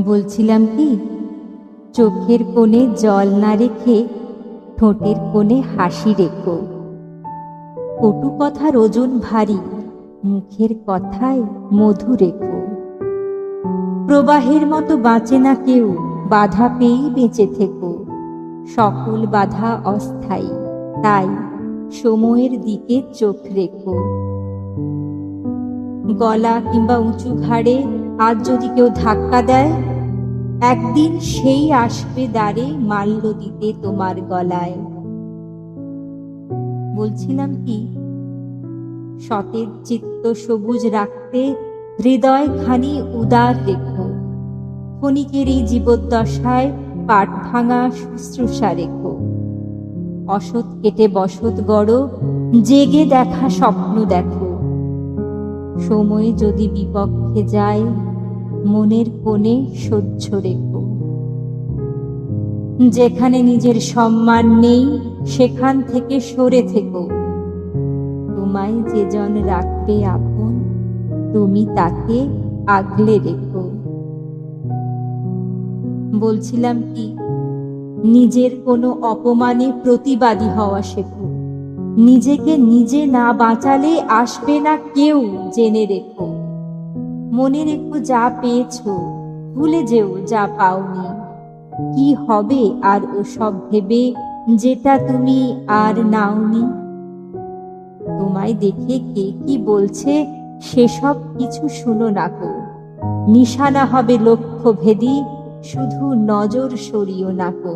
বলছিলাম কি, চোখের কোণে জল না রেখে ঠোঁটের কোণে হাসি রেখো। কটু কথার ওজন ভারী, মুখের কথায় মধু রেখো। প্রবাহের মতো বাঁচে না কেউ, বাধা পেয়েই বেঁচে থেকো। সকল বাধা অস্থায়ী, তাই সময়ের দিকে চোখ রেখো। গলা কিংবা উঁচু ঘাড়ে আজ যদি কেউ ধাক্কা দেয়, একদিন সেই আসবে দ্বারে মাল্য দিতে তোমার গলায়। বলছিলাম কি, সতেজ চিত্ত সবুজ রাখতে হৃদয় খানি উদার রেখো। ক্ষণিকের এই জীবদ্দশায় পাট ভাঙা শুশ্রূষা রেখো। অসৎ কেটে বসত গড়ো, জেগে দেখা স্বপ্ন দেখো। সময় যদি বিপক্ষে যায়, মনের কোণে সহ্য রেখো। যেখানে নিজের সম্মান নেই, সেখান থেকে সরে থেকো। তোমায় যে জন রাখবে আপন, তুমি তাকে আগলে রেখো। বলছিলাম কি, নিজের কোনো অপমানে প্রতিবাদী হওয়া শেখো। নিজেকে নিজে না বাঁচালে আসবে না কেউ, জেনে রেখো। মনে রেখো যা পেয়েছো, ভুলে যেও যা পাওনি। কি হবে আর ওসব ভেবে, যেটা তুমি আর নাওনি। তোমায় দেখে কে কি বলছে, সেসব কিছু শুনো না কো। নিশানা হবে লক্ষ্যভেদী, শুধু নজর সরিও না কো।